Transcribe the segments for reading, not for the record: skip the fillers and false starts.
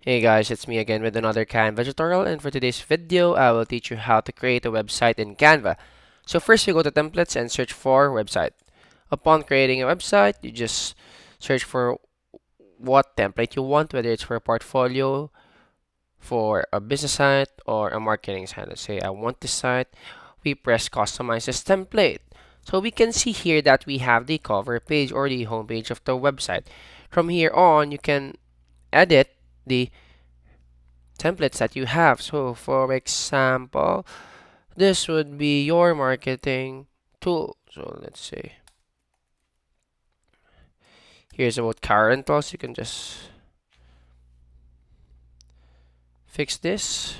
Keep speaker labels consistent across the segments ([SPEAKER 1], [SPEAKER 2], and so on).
[SPEAKER 1] Hey guys, it's me again with another Canva tutorial, and for today's video, I will teach you how to create a website in Canva. So first you go to templates and search for website. Upon creating a website, you just search for what template you want, whether it's for a portfolio, for a business site, or a marketing site. Let's say I want this site. We press customize this template. So we can see here that we have the cover page or the home page of the website. From here on, you can edit the templates that you have. So, for example, this would be your marketing tool. So, let's say here's about car rentals. You can just fix this,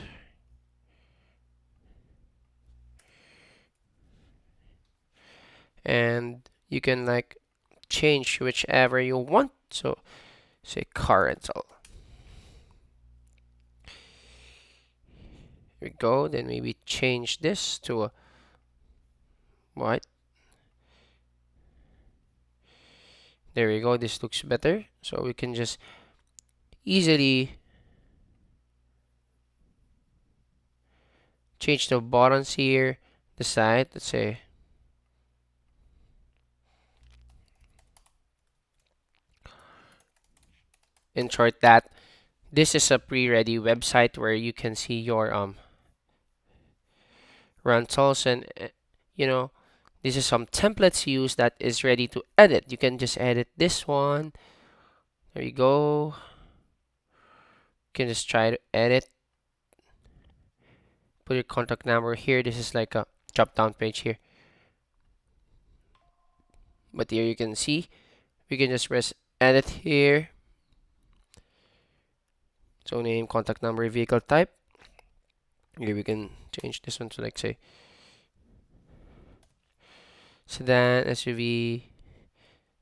[SPEAKER 1] and you can like change whichever you want. So, say car rental. Here we go. Then maybe change this to a white. There we go. This looks better. So we can just easily change the buttons here, the side. Let's say in short that this is a pre-ready website where you can see your rentals and you know this is some templates used that is ready to edit. You can just edit this one. There you go. You can just try to edit. Put your contact number here. This is like a drop down page here. But here you can see we can just press edit here. So name, contact number, vehicle type. Here we can change this one to like say sedan, SUV,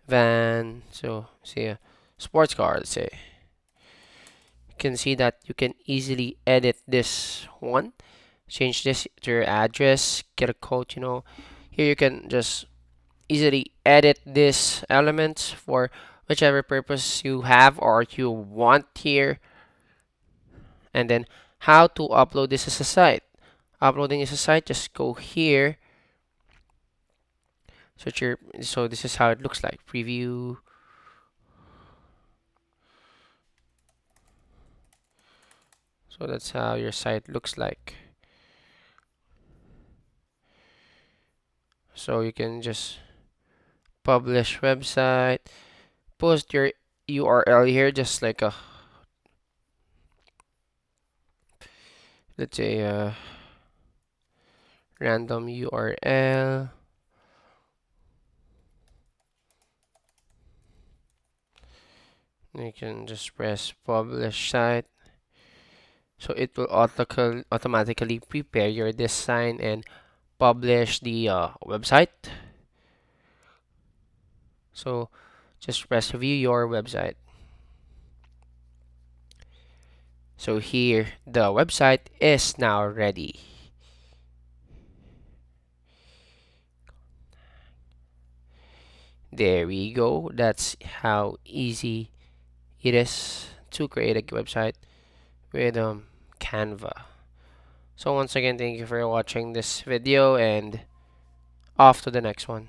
[SPEAKER 1] van. So say a sports car, let's say. You can see that you can easily edit this one, change this to your address, get a code. Here you can just easily edit this element for whichever purpose you have or you want here. And then how to upload this as a site. Uploading as a site, just go here, search your, so this is how it looks like, preview. So that's how your site looks like. So you can just publish website, post your URL here, just like a, let's say a random URL. You can just press publish site. So it will automatically prepare your design and publish the website. So just press view your website. So here the website is now ready. There we go. That's how easy it is to create a website with Canva. So once again, thank you for watching this video and off to the next one.